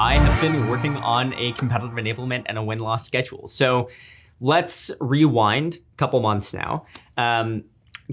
I have been working on a competitive enablement and a win-loss schedule. So let's rewind a couple months now.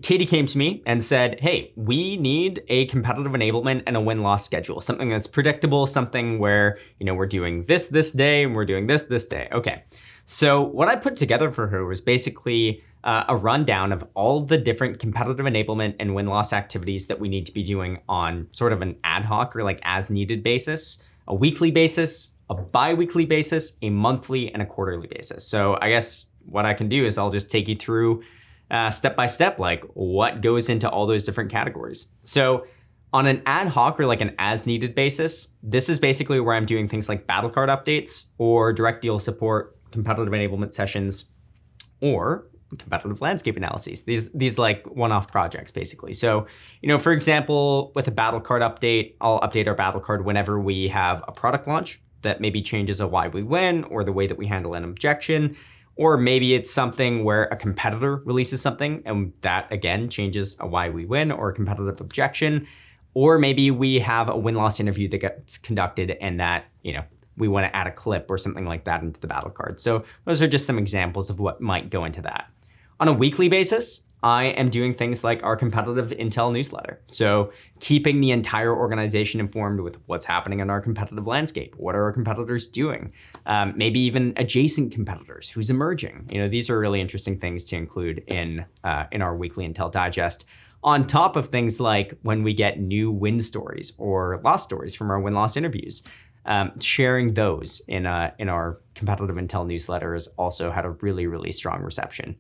Katie came to me and said, hey, we need a competitive enablement and a win-loss schedule, something that's predictable, something where, we're doing this day and we're doing this day. Okay. So what I put together for her was basically a rundown of all the different competitive enablement and win-loss activities that we need to be doing on sort of an ad hoc or like as needed basis, a weekly basis, a bi-weekly basis, a monthly, and a quarterly basis. So I guess what I can do is I'll just take you through step by step, like what goes into all those different categories. So on an ad hoc or like an as needed basis, this is basically where I'm doing things like battle card updates or direct deal support, competitive enablement sessions, or competitive landscape analyses. These like one-off projects basically. So, for example, with a battle card update, I'll update our battle card whenever we have a product launch that maybe changes a why we win or the way that we handle an objection. Or maybe it's something where a competitor releases something and that again changes a why we win or a competitive objection. Or maybe we have a win-loss interview that gets conducted and that, we want to add a clip or something like that into the battle card. So those are just some examples of what might go into that. On a weekly basis, I am doing things like our competitive intel newsletter. So keeping the entire organization informed with what's happening in our competitive landscape. What are our competitors doing? Maybe even adjacent competitors, who's emerging. These are really interesting things to include in our weekly intel digest. On top of things like when we get new win stories or loss stories from our win-loss interviews. Sharing those in our competitive intel newsletter has also had a really, really strong reception.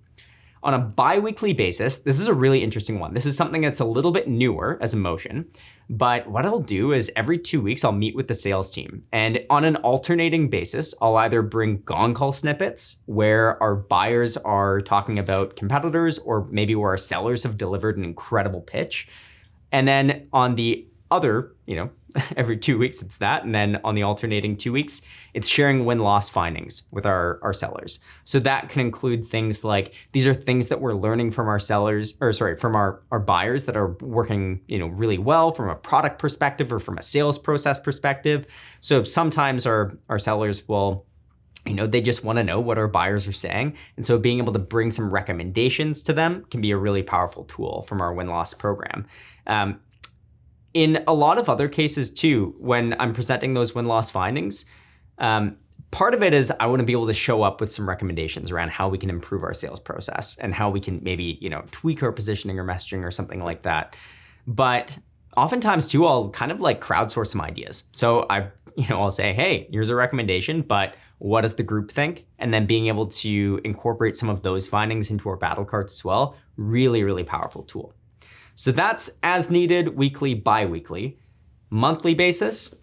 On a bi-weekly basis, this is a really interesting one. This is something that's a little bit newer as a motion, but what I'll do is every 2 weeks, I'll meet with the sales team. And on an alternating basis, I'll either bring gong call snippets where our buyers are talking about competitors or maybe where our sellers have delivered an incredible pitch. And then on the other, every 2 weeks it's that. And then on the alternating 2 weeks, it's sharing win-loss findings with our sellers. So that can include things like, these are things that we're learning from from our buyers that are working, really well from a product perspective or from a sales process perspective. So sometimes our sellers will, they just want to know what our buyers are saying. And so being able to bring some recommendations to them can be a really powerful tool from our win-loss program. In a lot of other cases too, when I'm presenting those win-loss findings, part of it is I want to be able to show up with some recommendations around how we can improve our sales process and how we can maybe, tweak our positioning or messaging or something like that. But oftentimes too, I'll kind of like crowdsource some ideas. So I'll say, hey, here's a recommendation, but what does the group think? And then being able to incorporate some of those findings into our battle cards as well, really, really powerful tool. So that's as needed, weekly, bi-weekly. Monthly basis,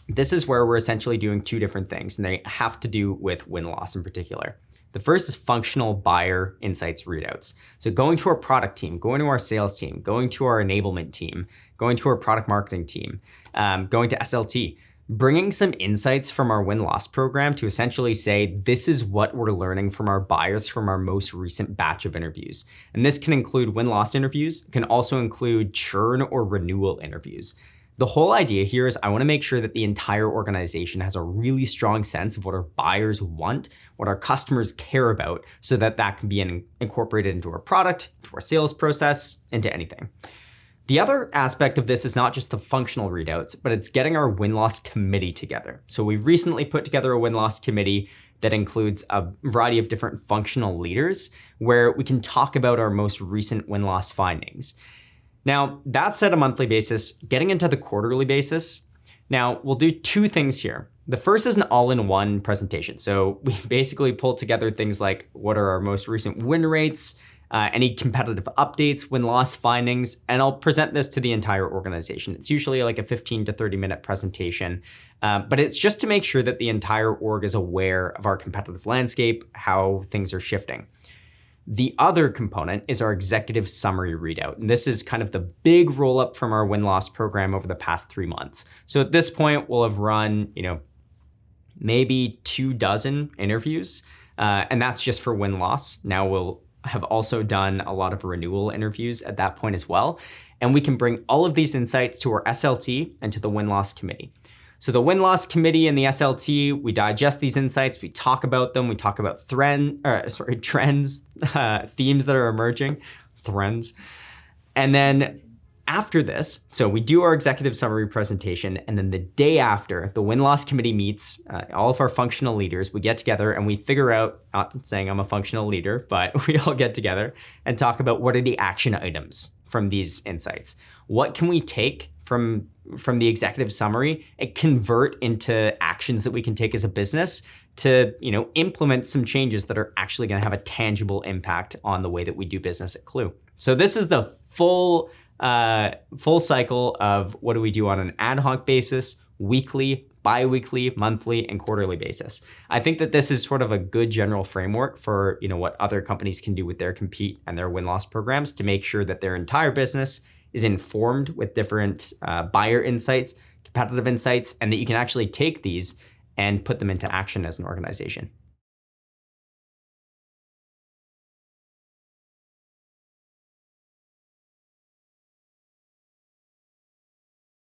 this is where we're essentially doing two different things, and they have to do with win-loss in particular. The first is functional buyer insights readouts. So going to our product team, going to our sales team, going to our enablement team, going to our product marketing team, going to SLT, bringing some insights from our win-loss program to essentially say, this is what we're learning from our buyers from our most recent batch of interviews. And this can include win-loss interviews, can also include churn or renewal interviews. The whole idea here is I want to make sure that the entire organization has a really strong sense of what our buyers want, what our customers care about, so that that can be incorporated into our product, into our sales process, into anything. The other aspect of this is not just the functional readouts, but it's getting our win-loss committee together. So we recently put together a win-loss committee that includes a variety of different functional leaders where we can talk about our most recent win-loss findings. Now, that's at a monthly basis. Getting into the quarterly basis, now we'll do two things here. The first is an all-in-one presentation. So we basically pull together things like what are our most recent win rates, any competitive updates, win-loss findings, and I'll present this to the entire organization. It's usually like a 15 to 30-minute presentation, but it's just to make sure that the entire org is aware of our competitive landscape, how things are shifting. The other component is our executive summary readout, and this is kind of the big roll-up from our win-loss program over the past 3 months. So at this point, we'll have run, maybe 24 interviews, and that's just for win-loss. Now we'll have also done a lot of renewal interviews at that point as well. And we can bring all of these insights to our SLT and to the win-loss committee. So the win-loss committee and the SLT, we digest these insights, we talk about them, we talk about trends, themes that are emerging, trends. And then after this, so we do our executive summary presentation, and then the day after, the win-loss committee meets, all of our functional leaders, we get together and we figure out, not saying I'm a functional leader, but we all get together and talk about what are the action items from these insights. What can we take from the executive summary and convert into actions that we can take as a business to, implement some changes that are actually going to have a tangible impact on the way that we do business at Klue. So this is the full cycle of what do we do on an ad hoc basis, weekly, bi-weekly, monthly, and quarterly basis. I think that this is sort of a good general framework for what other companies can do with their compete and their win-loss programs to make sure that their entire business is informed with different buyer insights, competitive insights, and that you can actually take these and put them into action as an organization.